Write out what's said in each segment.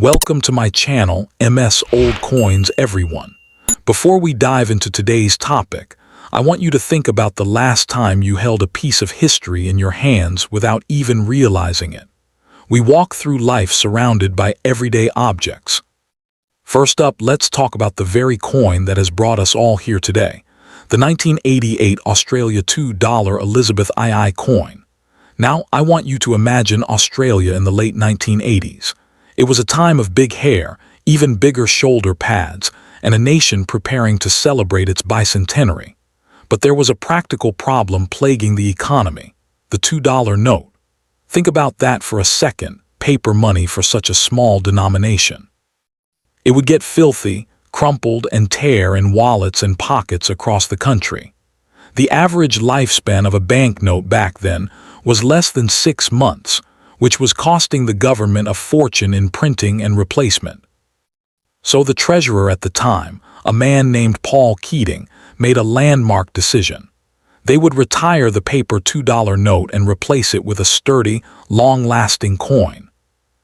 Welcome to my channel, MS Old Coins everyone. Before we dive into today's topic, I want you to think about the last time you held a piece of history in your hands without even realizing it. We walk through life surrounded by everyday objects. First up, let's talk about the very coin that has brought us all here today, the 1988 Australia $2 elizabethii coin. Now, I want you to imagine Australia in the late 1980s. It was a time of big hair, even bigger shoulder pads, and a nation preparing to celebrate its bicentenary. But there was a practical problem plaguing the economy: the $2 note. Think about that for a second, paper money for such a small denomination. It would get filthy, crumpled, and tear in wallets and pockets across the country. The average lifespan of a banknote back then was less than 6 months, which was costing the government a fortune in printing and replacement. So the treasurer at the time, a man named Paul Keating, made a landmark decision. They would retire the paper $2 note and replace it with a sturdy, long-lasting coin.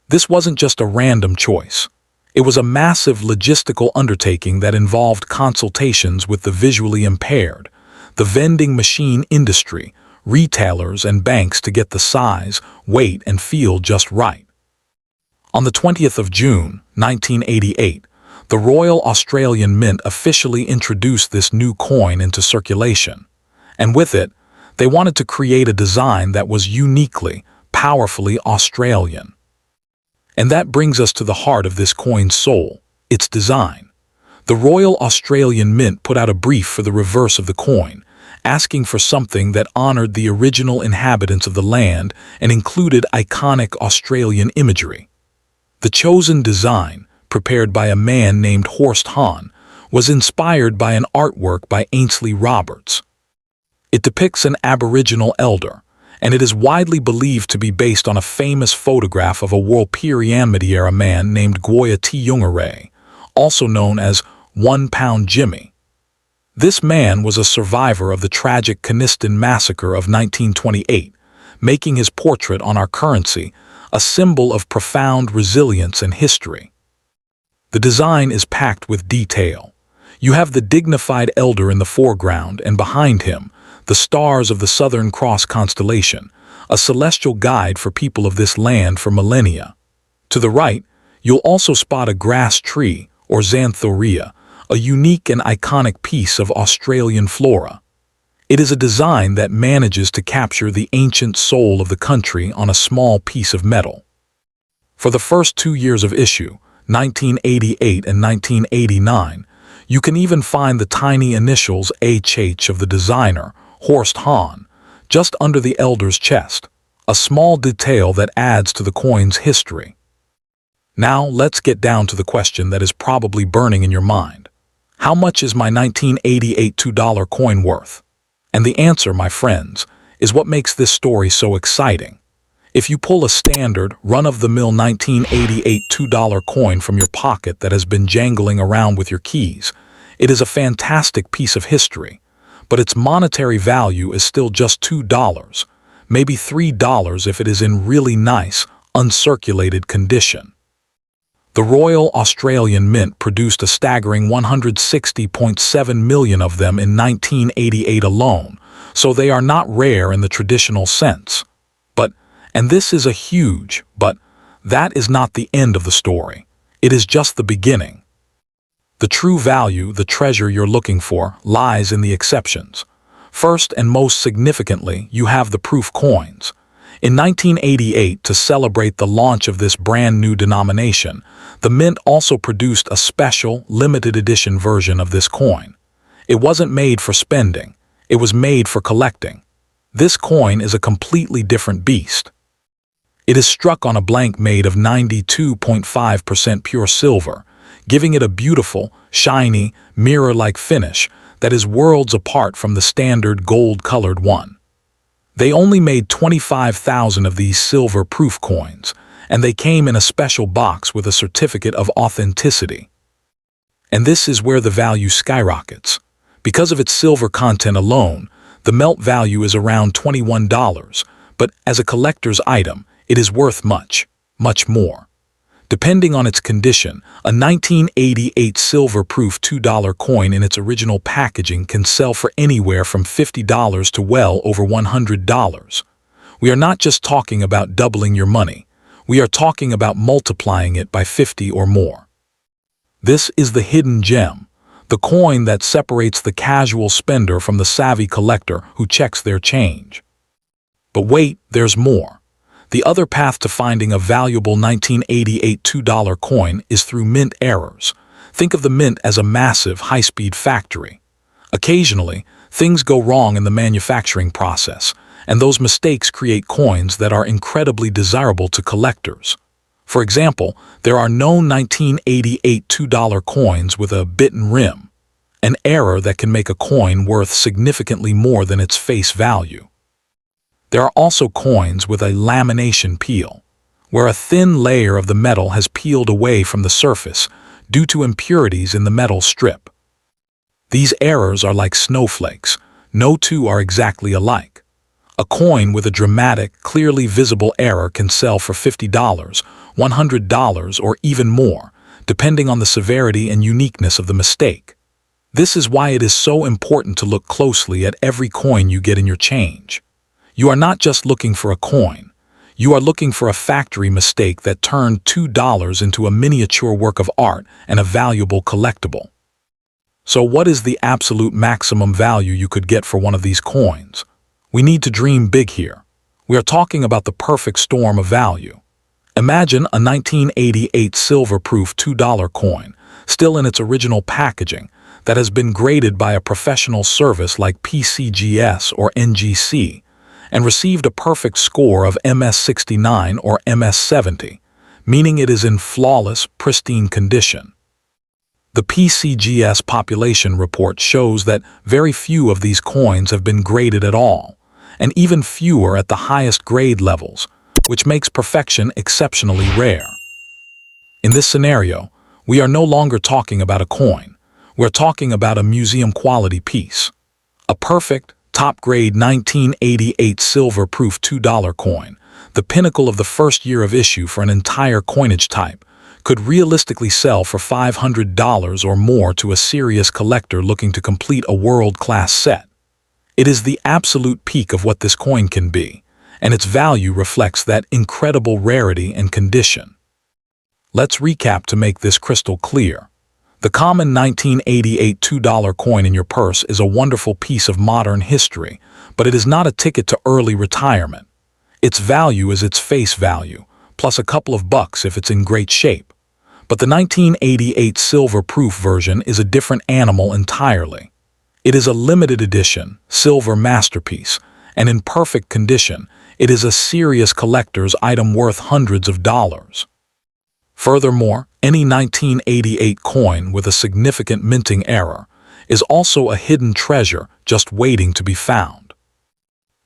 This wasn't just a random choice. It was a massive logistical undertaking that involved consultations with the visually impaired, the vending machine industry, retailers, and banks to get the size, weight, and feel just right. On the 20th of June, 1988, the Royal Australian Mint officially introduced this new coin into circulation. And with it, they wanted to create a design that was uniquely, powerfully Australian. And that brings us to the heart of this coin's soul, its design. The Royal Australian Mint put out a brief for the reverse of the coin, asking for something that honored the original inhabitants of the land and included iconic Australian imagery. The chosen design, prepared by a man named Horst Hahn, was inspired by an artwork by Ainsley Roberts. It depicts an Aboriginal elder, and it is widely believed to be based on a famous photograph of a Warlpiri-era man named Goya-T-Yungaray, also known as 1 Pound Jimmy. This man was a survivor of the tragic Coniston Massacre of 1928, making his portrait on our currency a symbol of profound resilience and history. The design is packed with detail. You have the dignified elder in the foreground, and behind him, the stars of the Southern Cross constellation, a celestial guide for people of this land for millennia. To the right, you'll also spot a grass tree, or xanthoria, a unique and iconic piece of Australian flora. It is a design that manages to capture the ancient soul of the country on a small piece of metal. For the first 2 years of issue, 1988 and 1989, you can even find the tiny initials HH of the designer, Horst Hahn, just under the elder's chest, a small detail that adds to the coin's history. Now let's get down to the question that is probably burning in your mind. How much is my 1988 $2 coin worth? And the answer, my friends, is what makes this story so exciting. If you pull a standard, run-of-the-mill 1988 $2 coin from your pocket that has been jangling around with your keys, it is a fantastic piece of history, but its monetary value is still just $2, maybe $3 if it is in really nice, uncirculated condition. The Royal Australian Mint produced a staggering 160.7 million of them in 1988 alone, so they are not rare in the traditional sense. And this is a huge, but that is not the end of the story. It is just the beginning. The true value, the treasure you're looking for, lies in the exceptions. First and most significantly, you have the proof coins. In 1988, to celebrate the launch of this brand new denomination, the Mint also produced a special, limited edition version of this coin. It wasn't made for spending, it was made for collecting. This coin is a completely different beast. It is struck on a blank made of 92.5% pure silver, giving it a beautiful, shiny, mirror-like finish that is worlds apart from the standard gold-colored one. They only made 25,000 of these silver proof coins, and they came in a special box with a certificate of authenticity. And this is where the value skyrockets. Because of its silver content alone, the melt value is around $21, but as a collector's item, it is worth much, much more. Depending on its condition, a 1988 silver-proof $2 coin in its original packaging can sell for anywhere from $50 to well over $100. We are not just talking about doubling your money. We are talking about multiplying it by 50 or more. This is the hidden gem, the coin that separates the casual spender from the savvy collector who checks their change. But wait, there's more. The other path to finding a valuable 1988 $2 coin is through mint errors. Think of the mint as a massive, high-speed factory. Occasionally, things go wrong in the manufacturing process, and those mistakes create coins that are incredibly desirable to collectors. For example, there are known 1988 $2 coins with a bitten rim, an error that can make a coin worth significantly more than its face value. There are also coins with a lamination peel, where a thin layer of the metal has peeled away from the surface due to impurities in the metal strip. These errors are like snowflakes. No two are exactly alike. A coin with a dramatic, clearly visible error can sell for $50, $100, or even more, depending on the severity and uniqueness of the mistake. This is why it is so important to look closely at every coin you get in your change. You are not just looking for a coin. You are looking for a factory mistake that turned $2 into a miniature work of art and a valuable collectible. So what is the absolute maximum value you could get for one of these coins? We need to dream big here. We are talking about the perfect storm of value. Imagine a 1988 silver-proof $2 coin, still in its original packaging, that has been graded by a professional service like PCGS or NGC, and received a perfect score of MS69 or MS70, meaning it is in flawless, pristine condition. The PCGS population report shows that very few of these coins have been graded at all, and even fewer at the highest grade levels, which makes perfection exceptionally rare. In this scenario, we are no longer talking about a coin. We're talking about a museum-quality piece. A perfect, top-grade 1988 silver-proof $2 coin, the pinnacle of the first year of issue for an entire coinage type, could realistically sell for $500 or more to a serious collector looking to complete a world-class set. It is the absolute peak of what this coin can be, and its value reflects that incredible rarity and condition. Let's recap to make this crystal clear. The common 1988 $2 coin in your purse is a wonderful piece of modern history, but it is not a ticket to early retirement. Its value is its face value, plus a couple of bucks if it's in great shape. But the 1988 silver-proof version is a different animal entirely. It is a limited edition, silver masterpiece, and in perfect condition, it is a serious collector's item worth hundreds of dollars. Furthermore, any 1988 coin with a significant minting error is also a hidden treasure just waiting to be found.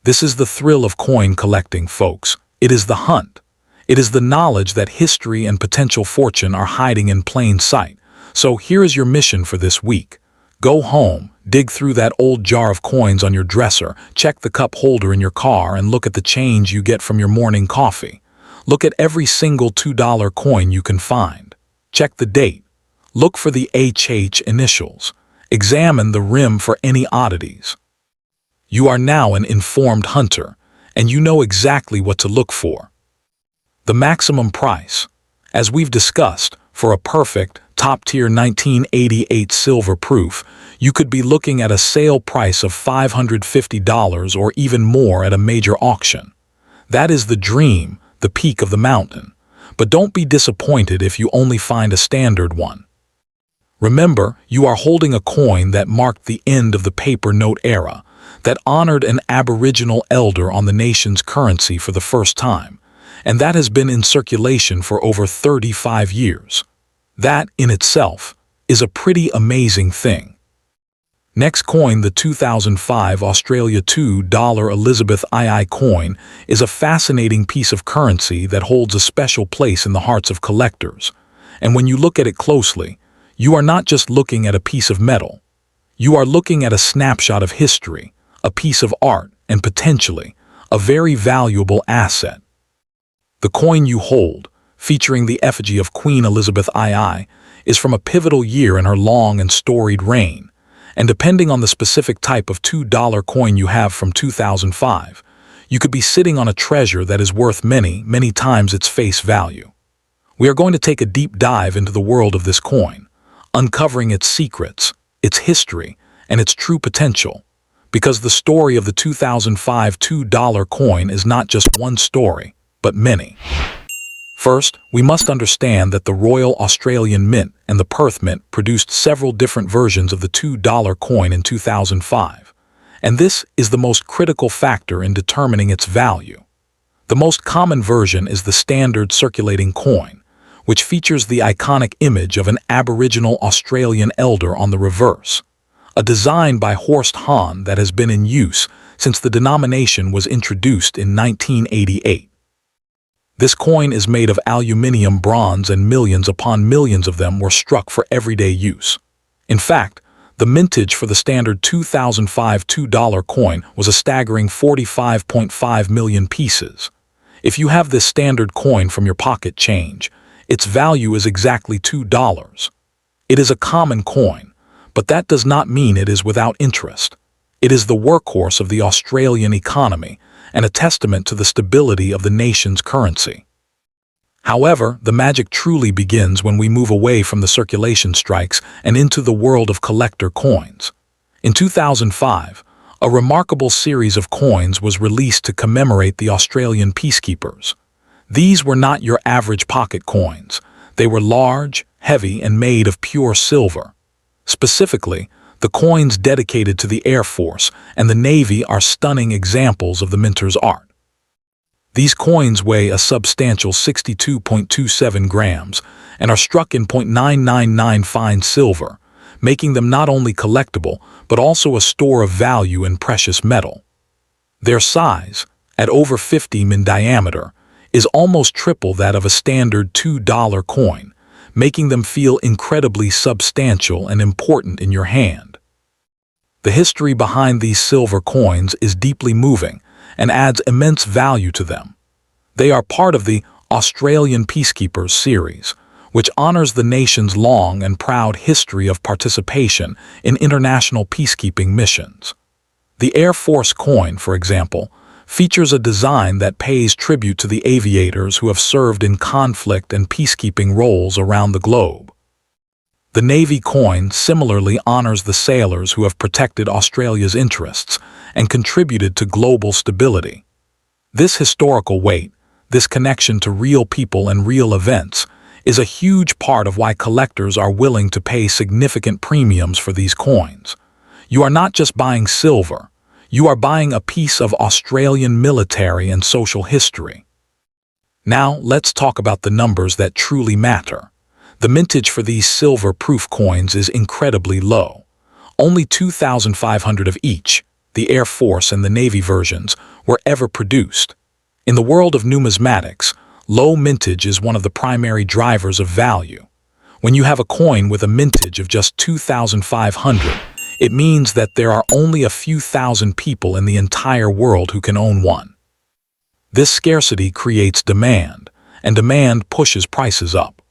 This is the thrill of coin collecting, folks. It is the hunt. It is the knowledge that history and potential fortune are hiding in plain sight. So here is your mission for this week. Go home, dig through that old jar of coins on your dresser, check the cup holder in your car, and look at the change you get from your morning coffee. Look at every single $2 coin you can find. Check the date. Look for the HH initials. Examine the rim for any oddities. You are now an informed hunter, and you know exactly what to look for. The maximum price. As we've discussed, for a perfect, top-tier 1988 silver-proof, you could be looking at a sale price of $550 or even more at a major auction. That is the dream, the peak of the mountain. But don't be disappointed if you only find a standard one. Remember, you are holding a coin that marked the end of the paper note era, that honored an Aboriginal elder on the nation's currency for the first time, and that has been in circulation for over 35 years. That, in itself, is a pretty amazing thing. Next coin, the 2005 Australia $2 elizabethii coin, is a fascinating piece of currency that holds a special place in the hearts of collectors. And when you look at it closely, you are not just looking at a piece of metal. You are looking at a snapshot of history, a piece of art, and potentially a very valuable asset. The coin you hold, featuring the effigy of Queen Elizabethii, is from a pivotal year in her long and storied reign, and depending on the specific type of $2 coin you have from 2005, you could be sitting on a treasure that is worth many, many times its face value. We are going to take a deep dive into the world of this coin, uncovering its secrets, its history, and its true potential, because the story of the 2005 $2 coin is not just one story, but many. First, we must understand that the Royal Australian Mint and the Perth Mint produced several different versions of the $2 coin in 2005, and this is the most critical factor in determining its value. The most common version is the standard circulating coin, which features the iconic image of an Aboriginal Australian elder on the reverse, a design by Horst Hahn that has been in use since the denomination was introduced in 1988. This coin is made of aluminium bronze and millions upon millions of them were struck for everyday use. In fact, the mintage for the standard 2005 $2 coin was a staggering 45.5 million pieces. If you have this standard coin from your pocket change, its value is exactly $2. It is a common coin, but that does not mean it is without interest. It is the workhorse of the Australian economy and a testament to the stability of the nation's currency. However, the magic truly begins when we move away from the circulation strikes and into the world of collector coins. In 2005, a remarkable series of coins was released to commemorate the Australian peacekeepers. These were not your average pocket coins. They were large, heavy, and made of pure silver. Specifically, the coins dedicated to the Air Force and the Navy are stunning examples of the minter's art. These coins weigh a substantial 62.27 grams and are struck in .999 fine silver, making them not only collectible but also a store of value in precious metal. Their size, at over 50 in diameter, is almost triple that of a standard $2 coin, making them feel incredibly substantial and important in your hand. The history behind these silver coins is deeply moving and adds immense value to them. They are part of the Australian Peacekeepers series, which honors the nation's long and proud history of participation in international peacekeeping missions. The Air Force coin, for example, features a design that pays tribute to the aviators who have served in conflict and peacekeeping roles around the globe. The Navy coin similarly honors the sailors who have protected Australia's interests and contributed to global stability. This historical weight, this connection to real people and real events, is a huge part of why collectors are willing to pay significant premiums for these coins. You are not just buying silver, you are buying a piece of Australian military and social history. Now, let's talk about the numbers that truly matter. The mintage for these silver-proof coins is incredibly low. Only 2,500 of each, the Air Force and the Navy versions, were ever produced. In the world of numismatics, low mintage is one of the primary drivers of value. When you have a coin with a mintage of just 2,500, it means that there are only a few thousand people in the entire world who can own one. This scarcity creates demand, and demand pushes prices up.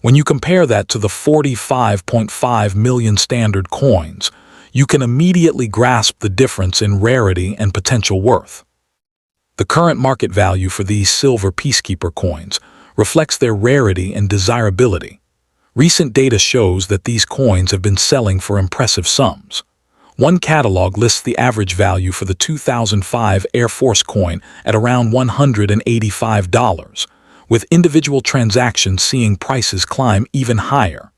When you compare that to the 45.5 million standard coins, you can immediately grasp the difference in rarity and potential worth. The current market value for these silver peacekeeper coins reflects their rarity and desirability. Recent data shows that these coins have been selling for impressive sums. One catalog lists the average value for the 2005 Air Force coin at around $185, with individual transactions seeing prices climb even higher.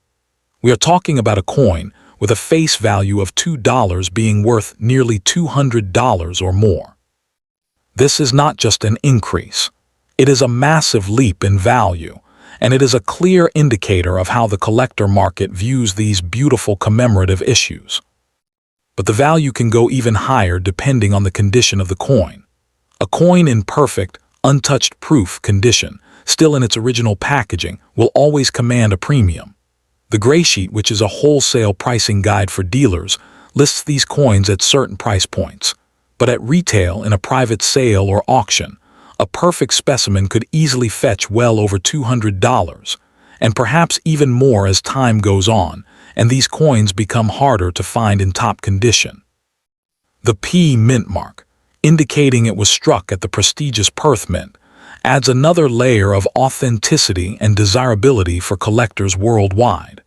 We are talking about a coin with a face value of $2 being worth nearly $200 or more. This is not just an increase. It is a massive leap in value, and it is a clear indicator of how the collector market views these beautiful commemorative issues. But the value can go even higher depending on the condition of the coin. A coin in perfect, untouched proof condition, still in its original packaging, will always command a premium. The gray sheet, which is a wholesale pricing guide for dealers, lists these coins at certain price points, but at retail in a private sale or auction, A perfect specimen could easily fetch well over $200, and perhaps even more as time goes on, and these coins become harder to find in top condition. The P mint mark, indicating it was struck at the prestigious Perth Mint, adds another layer of authenticity and desirability for collectors worldwide.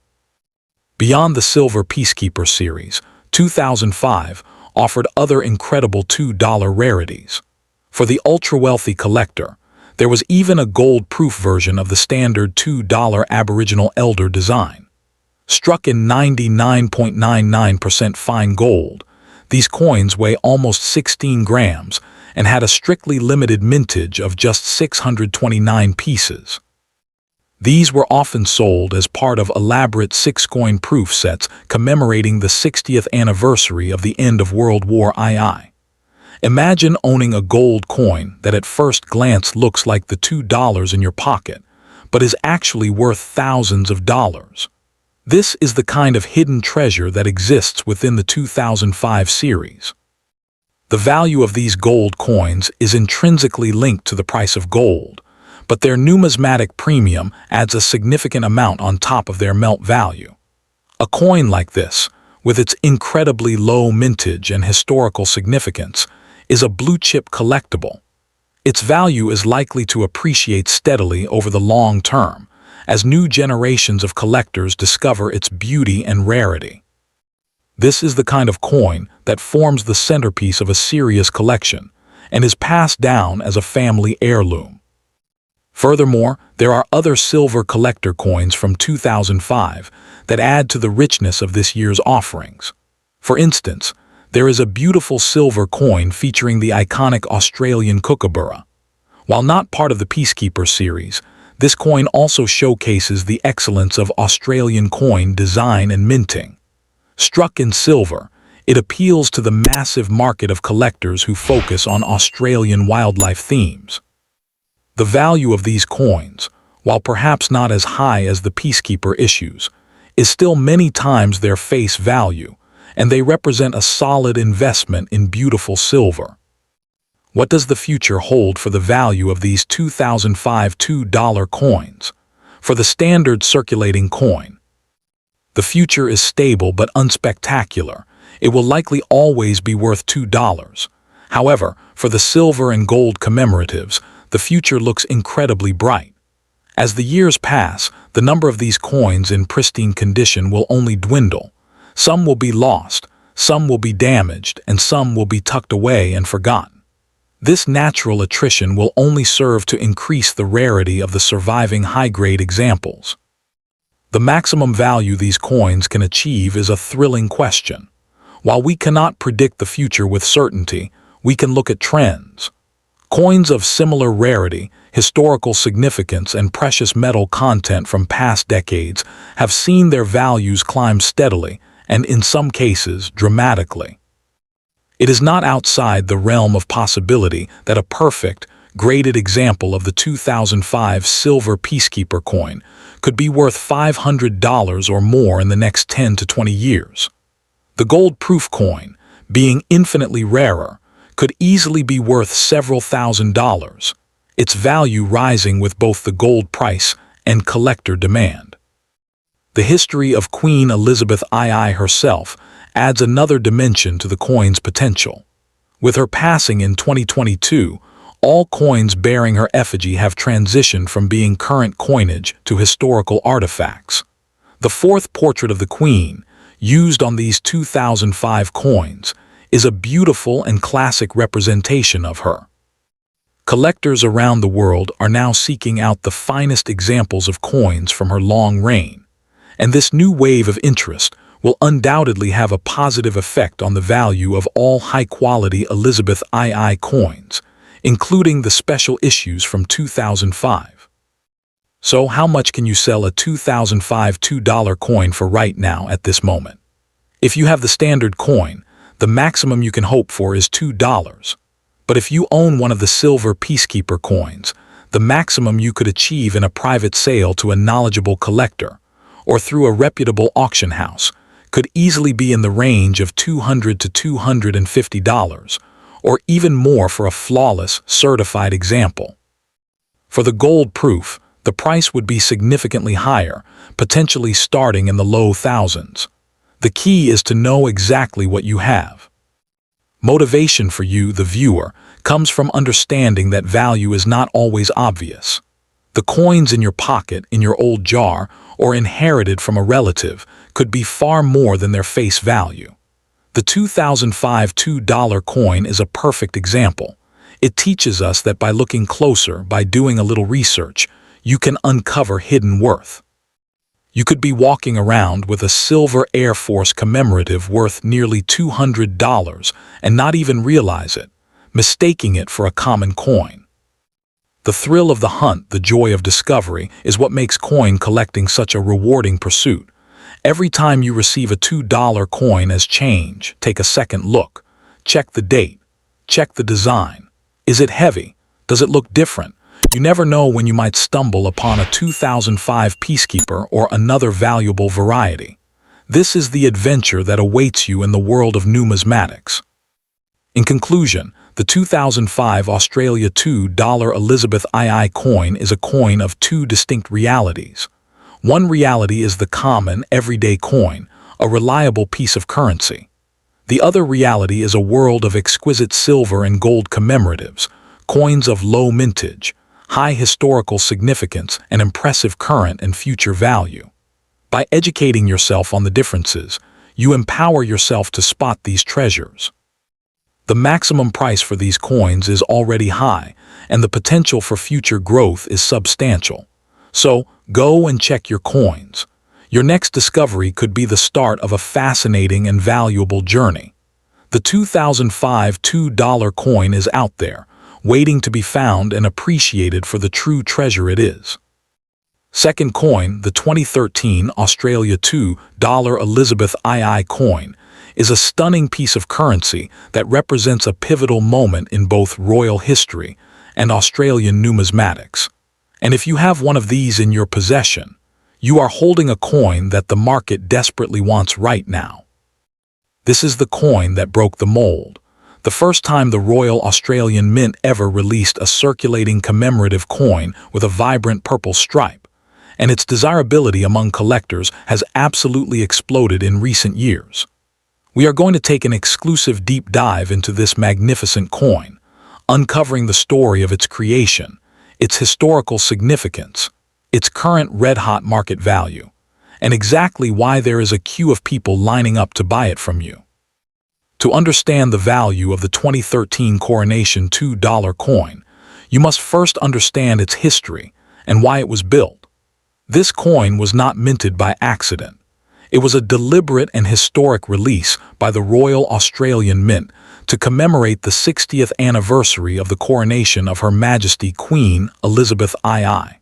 Beyond the Silver Peacekeeper series, 2005 offered other incredible $2 rarities. For the ultra-wealthy collector, there was even a gold-proof version of the standard $2 Aboriginal elder design. Struck in 99.99% fine gold, these coins weigh almost 16 grams and had a strictly limited mintage of just 629 pieces. These were often sold as part of elaborate 6-coin proof sets commemorating the 60th anniversary of the end of World War II. Imagine owning a gold coin that at first glance looks like the $2 in your pocket, but is actually worth thousands of dollars. This is the kind of hidden treasure that exists within the 2005 series. The value of these gold coins is intrinsically linked to the price of gold, but their numismatic premium adds a significant amount on top of their melt value. A coin like this, with its incredibly low mintage and historical significance, is a blue-chip collectible. Its value is likely to appreciate steadily over the long term, as new generations of collectors discover its beauty and rarity. This is the kind of coin that forms the centerpiece of a serious collection and is passed down as a family heirloom. Furthermore, there are other silver collector coins from 2005 that add to the richness of this year's offerings. For instance, there is a beautiful silver coin featuring the iconic Australian kookaburra. While not part of the Peacekeeper series, this coin also showcases the excellence of Australian coin design and minting. Struck in silver, it appeals to the massive market of collectors who focus on Australian wildlife themes. The value of these coins, while perhaps not as high as the Peacekeeper issues, is still many times their face value, and they represent a solid investment in beautiful silver. What does the future hold for the value of these 2005 $2 coins? For the standard circulating coin, the future is stable but unspectacular. It will likely always be worth $2. However, for the silver and gold commemoratives, the future looks incredibly bright. As the years pass, the number of these coins in pristine condition will only dwindle. Some will be lost, some will be damaged, and some will be tucked away and forgotten. This natural attrition will only serve to increase the rarity of the surviving high-grade examples. The maximum value these coins can achieve is a thrilling question. While we cannot predict the future with certainty, we can look at trends. Coins of similar rarity, historical significance, and precious metal content from past decades have seen their values climb steadily, and in some cases, dramatically. It is not outside the realm of possibility that a perfect, graded example of the 2005 Silver Peacekeeper coin could be worth $500 or more in the next 10 to 20 years. The gold-proof coin, being infinitely rarer, could easily be worth several $1,000s, its value rising with both the gold price and collector demand. The history of Queen Elizabethii herself adds another dimension to the coin's potential. With her passing in 2022, all coins bearing her effigy have transitioned from being current coinage to historical artifacts. The fourth portrait of the Queen, used on these 2005 coins, is a beautiful and classic representation of her. Collectors around the world are now seeking out the finest examples of coins from her long reign, and this new wave of interest will undoubtedly have a positive effect on the value of all high-quality Elizabethii coins, including the special issues from 2005. So how much can you sell a 2005 $2 coin for right now at this moment? If you have the standard coin, the maximum you can hope for is $2. But if you own one of the Silver Peacekeeper coins, the maximum you could achieve in a private sale to a knowledgeable collector or through a reputable auction house could easily be in the range of $200 to $250, or even more for a flawless, certified example. For the gold proof, the price would be significantly higher, potentially starting in the low thousands. The key is to know exactly what you have. Motivation for you, the viewer, comes from understanding that value is not always obvious. The coins in your pocket, in your old jar, or inherited from a relative could be far more than their face value. The 2005 $2 coin is a perfect example. It teaches us that by looking closer, by doing a little research, you can uncover hidden worth. You could be walking around with a silver Air Force commemorative worth nearly $200 and not even realize it, mistaking it for a common coin. The thrill of the hunt, the joy of discovery, is what makes coin collecting such a rewarding pursuit. Every time you receive a $2 coin as change, take a second look. Check the date. Check the design. Is it heavy? Does it look different? You never know when you might stumble upon a 2005 Peacekeeper or another valuable variety. This is the adventure that awaits you in the world of numismatics. In conclusion, the 2005 Australia $2 elizabethii coin is a coin of two distinct realities. One reality is the common, everyday coin, a reliable piece of currency. The other reality is a world of exquisite silver and gold commemoratives, coins of low mintage, high historical significance, and impressive current and future value. By educating yourself on the differences, you empower yourself to spot these treasures. The maximum price for these coins is already high, and the potential for future growth is substantial. So, go and check your coins. Your next discovery could be the start of a fascinating and valuable journey. The 2005 $2 coin is out there, waiting to be found and appreciated for the true treasure it is. Second coin, the 2013 Australia $2 elizabethii coin, is a stunning piece of currency that represents a pivotal moment in both royal history and Australian numismatics. And if you have one of these in your possession, you are holding a coin that the market desperately wants right now. This is the coin that broke the mold. The first time the Royal Australian Mint ever released a circulating commemorative coin with a vibrant purple stripe, and its desirability among collectors has absolutely exploded in recent years. We are going to take an exclusive deep dive into this magnificent coin, uncovering the story of its creation, its historical significance, its current red-hot market value, and exactly why there is a queue of people lining up to buy it from you. To understand the value of the 2013 Coronation $2 coin, you must first understand its history and why it was built. This coin was not minted by accident. It was a deliberate and historic release by the Royal Australian Mint to commemorate the 60th anniversary of the coronation of Her Majesty Queen Elizabethii.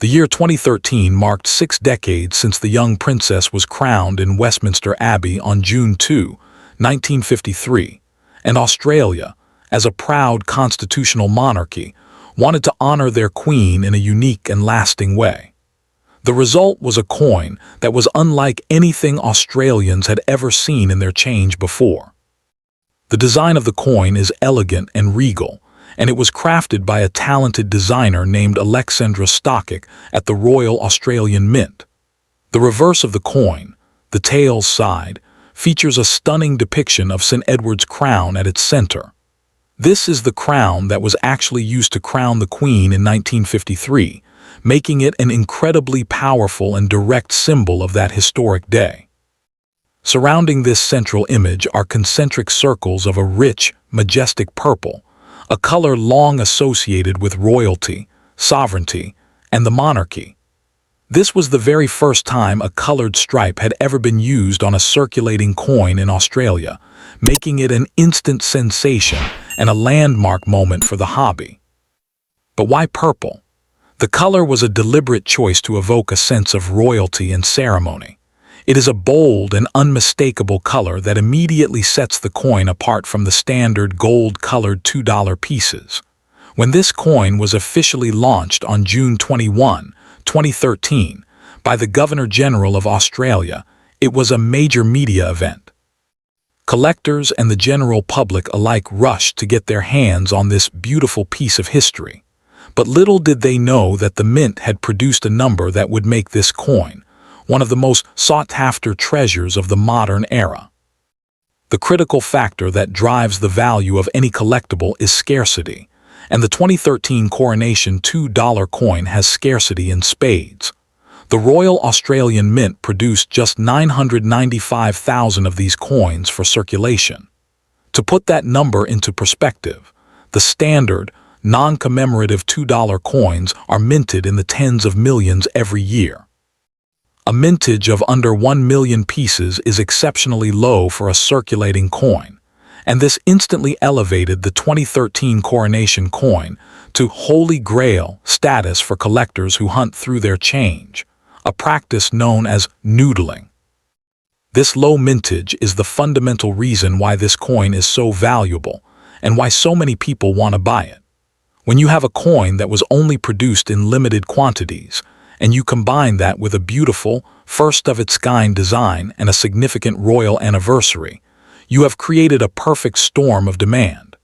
The year 2013 marked 6 decades since the young princess was crowned in Westminster Abbey on June 2, 1953, and Australia, as a proud constitutional monarchy, wanted to honor their queen in a unique and lasting way. The result was a coin that was unlike anything Australians had ever seen in their change before. The design of the coin is elegant and regal, and it was crafted by a talented designer named Alexandra Stockick at the Royal Australian Mint. The reverse of the coin, the tails side, features a stunning depiction of St. Edward's crown at its center. This is the crown that was actually used to crown the Queen in 1953, making it an incredibly powerful and direct symbol of that historic day. Surrounding this central image are concentric circles of a rich, majestic purple, a color long associated with royalty, sovereignty, and the monarchy. This was the very first time a colored stripe had ever been used on a circulating coin in Australia, making it an instant sensation and a landmark moment for the hobby. But why purple? The color was a deliberate choice to evoke a sense of royalty and ceremony. It is a bold and unmistakable color that immediately sets the coin apart from the standard gold-colored $2 pieces. When this coin was officially launched on June 21, 2013, by the Governor-General of Australia, it was a major media event. Collectors and the general public alike rushed to get their hands on this beautiful piece of history. But little did they know that the mint had produced a number that would make this coin one of the most sought-after treasures of the modern era. The critical factor that drives the value of any collectible is scarcity, and the 2013 Coronation $2 coin has scarcity in spades. The Royal Australian Mint produced just 995,000 of these coins for circulation. To put that number into perspective, the standard, non-commemorative $2 coins are minted in the tens of millions every year. A mintage of under 1 million pieces is exceptionally low for a circulating coin, and this instantly elevated the 2013 Coronation coin to Holy Grail status for collectors who hunt through their change, a practice known as noodling. This low mintage is the fundamental reason why this coin is so valuable and why so many people want to buy it. When you have a coin that was only produced in limited quantities, and you combine that with a beautiful, first-of-its-kind design and a significant royal anniversary, you have created a perfect storm of demand.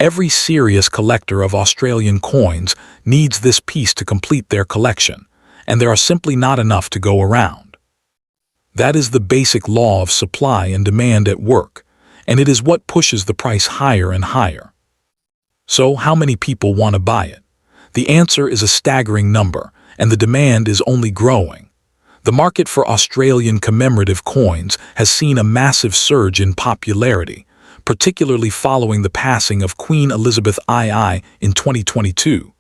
Every serious collector of Australian coins needs this piece to complete their collection, and there are simply not enough to go around. That is the basic law of supply and demand at work, and it is what pushes the price higher and higher. So, how many people want to buy it? The answer is a staggering number, and the demand is only growing. The market for Australian commemorative coins has seen a massive surge in popularity, particularly following the passing of Queen Elizabethii in 2022.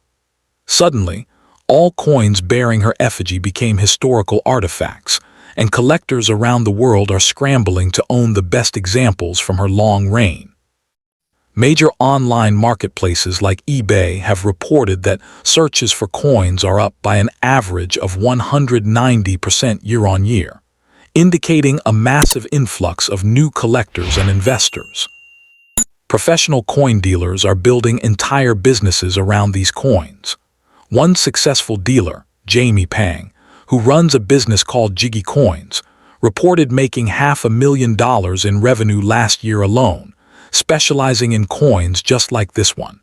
Suddenly, all coins bearing her effigy became historical artifacts, and collectors around the world are scrambling to own the best examples from her long reign. Major online marketplaces like eBay have reported that searches for coins are up by an average of 190% year-on-year, indicating a massive influx of new collectors and investors. Professional coin dealers are building entire businesses around these coins. One successful dealer, Jamie Pang, who runs a business called Jiggy Coins, reported making $500,000 in revenue last year alone, specializing in coins just like this one.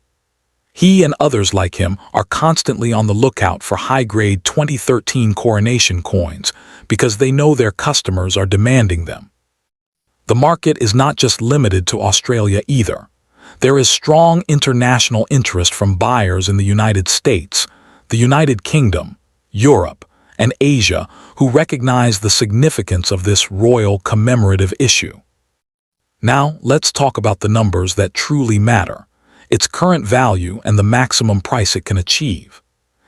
He and others like him are constantly on the lookout for high-grade 2013 Coronation coins because they know their customers are demanding them. The market is not just limited to Australia either. There is strong international interest from buyers in the United States, the United Kingdom, Europe, and Asia who recognize the significance of this royal commemorative issue. Now, let's talk about the numbers that truly matter, its current value and the maximum price it can achieve.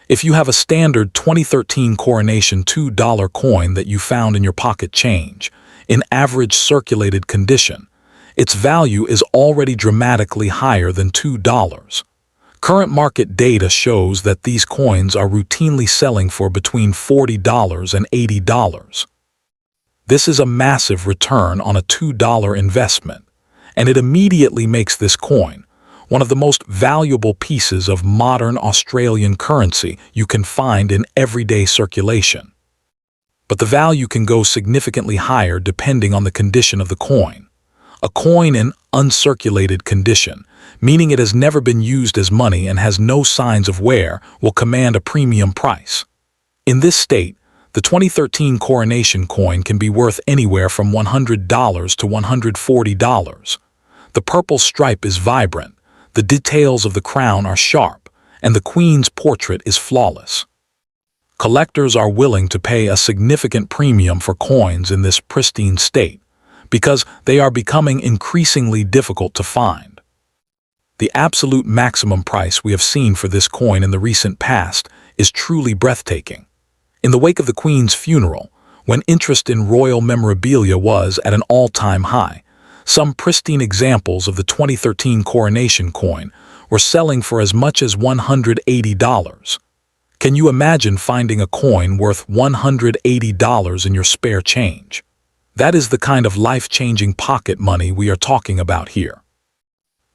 If you have a standard 2013 Coronation $2 coin that you found in your pocket change, in average circulated condition, its value is already dramatically higher than $2. Current market data shows that these coins are routinely selling for between $40 and $80. This is a massive return on a $2 investment, and it immediately makes this coin one of the most valuable pieces of modern Australian currency you can find in everyday circulation. But the value can go significantly higher depending on the condition of the coin. A coin in uncirculated condition, meaning it has never been used as money and has no signs of wear, will command a premium price. In this state, the 2013 Coronation coin can be worth anywhere from $100 to $140. The purple stripe is vibrant, the details of the crown are sharp, and the Queen's portrait is flawless. Collectors are willing to pay a significant premium for coins in this pristine state because they are becoming increasingly difficult to find. The absolute maximum price we have seen for this coin in the recent past is truly breathtaking. In the wake of the Queen's funeral, when interest in royal memorabilia was at an all-time high, some pristine examples of the 2013 Coronation coin were selling for as much as $180. Can you imagine finding a coin worth $180 in your spare change? That is the kind of life-changing pocket money we are talking about here.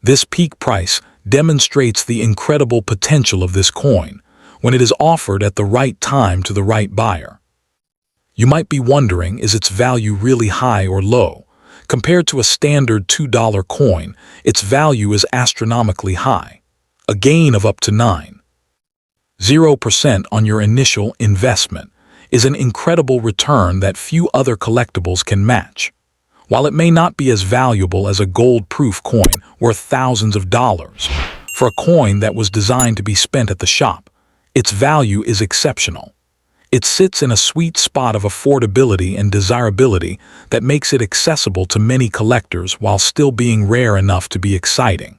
This peak price demonstrates the incredible potential of this coin when it is offered at the right time to the right buyer. You might be wondering, is its value really high or low? Compared to a standard $2 coin, its value is astronomically high, a gain of up to 9.0% on your initial investment is an incredible return that few other collectibles can match. While it may not be as valuable as a gold-proof coin worth thousands of dollars, for a coin that was designed to be spent at the shop, its value is exceptional. It sits in a sweet spot of affordability and desirability that makes it accessible to many collectors while still being rare enough to be exciting.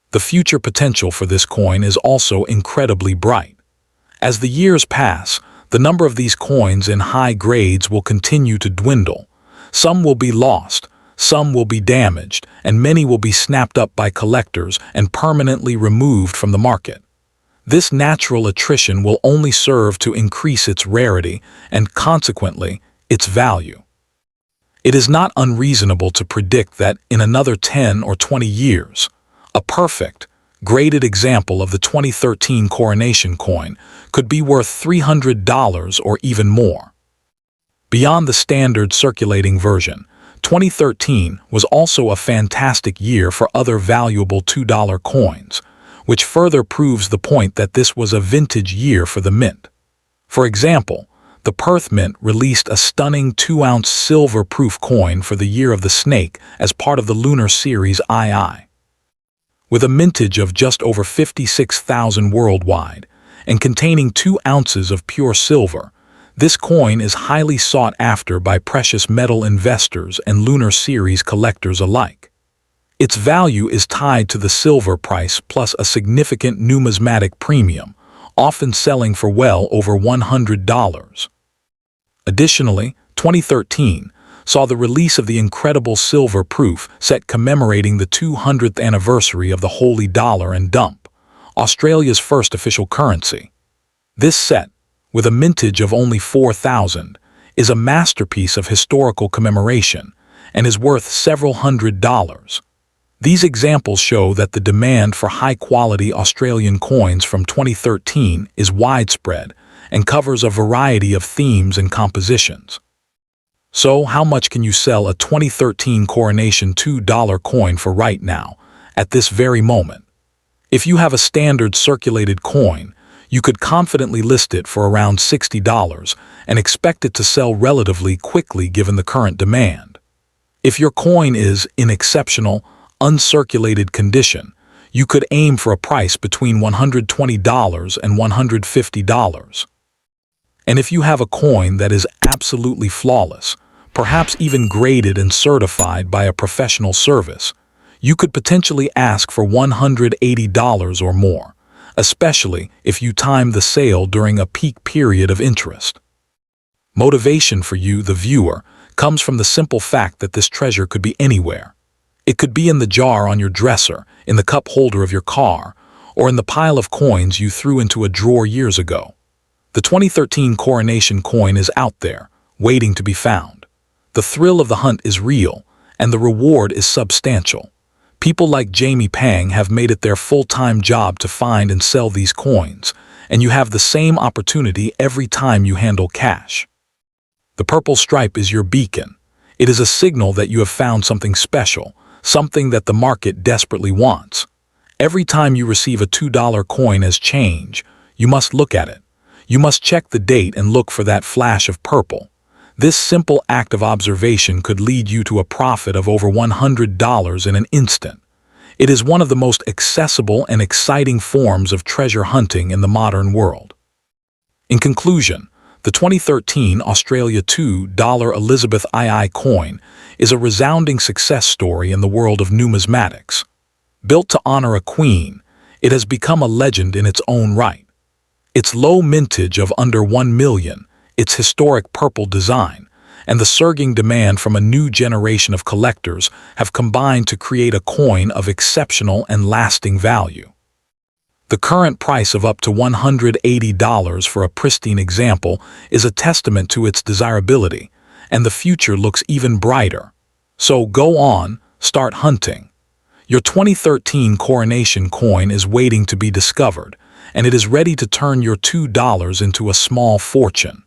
The future potential for this coin is also incredibly bright. As the years pass, the number of these coins in high grades will continue to dwindle. Some will be lost, some will be damaged, and many will be snapped up by collectors and permanently removed from the market. This natural attrition will only serve to increase its rarity and, consequently, its value. It is not unreasonable to predict that in another 10 or 20 years, a perfect, graded example of the 2013 coronation coin could be worth $300 or even more. Beyond the standard circulating version, 2013 was also a fantastic year for other valuable $2 coins, which further proves the point that this was a vintage year for the mint. For example, the Perth Mint released a stunning 2-ounce silver-proof coin for the Year of the Snake as part of the Lunar Series II. With a mintage of just over 56,000 worldwide and containing 2 ounces of pure silver, this coin is highly sought after by precious metal investors and Lunar Series collectors alike. Its value is tied to the silver price plus a significant numismatic premium, often selling for well over $100. Additionally, 2013 saw the release of the incredible silver proof set commemorating the 200th anniversary of the Holy Dollar and Dump, Australia's first official currency. This set, with a mintage of only 4,000, is a masterpiece of historical commemoration and is worth several $100s. These examples show that the demand for high-quality Australian coins from 2013 is widespread and covers a variety of themes and compositions. So, how much can you sell a 2013 coronation $2 coin for right now, at this very moment? If you have a standard circulated coin, you could confidently list it for around $60 and expect it to sell relatively quickly given the current demand. If your coin is in exceptional, uncirculated condition, you could aim for a price between $120 and $150. And if you have a coin that is absolutely flawless, perhaps even graded and certified by a professional service, you could potentially ask for $180 or more, especially if you time the sale during a peak period of interest. Motivation for you, the viewer, comes from the simple fact that this treasure could be anywhere. It could be in the jar on your dresser, in the cup holder of your car, or in the pile of coins you threw into a drawer years ago. The 2013 coronation coin is out there, waiting to be found. The thrill of the hunt is real, and the reward is substantial. People like Jamie Pang have made it their full-time job to find and sell these coins, and you have the same opportunity every time you handle cash. The purple stripe is your beacon. It is a signal that you have found something special, something that the market desperately wants. Every time you receive a $2 coin as change, you must look at it. You must check the date and look for that flash of purple. This simple act of observation could lead you to a profit of over $100 in an instant. It is one of the most accessible and exciting forms of treasure hunting in the modern world. In conclusion, the 2013 Australia $2 elizabethii coin is a resounding success story in the world of numismatics. Built to honor a queen, it has become a legend in its own right. Its low mintage of under 1 million, its historic purple design, and the surging demand from a new generation of collectors have combined to create a coin of exceptional and lasting value. The current price of up to $180 for a pristine example is a testament to its desirability, and the future looks even brighter. So go on, start hunting. Your 2013 coronation coin is waiting to be discovered, and it is ready to turn your $2 into a small fortune.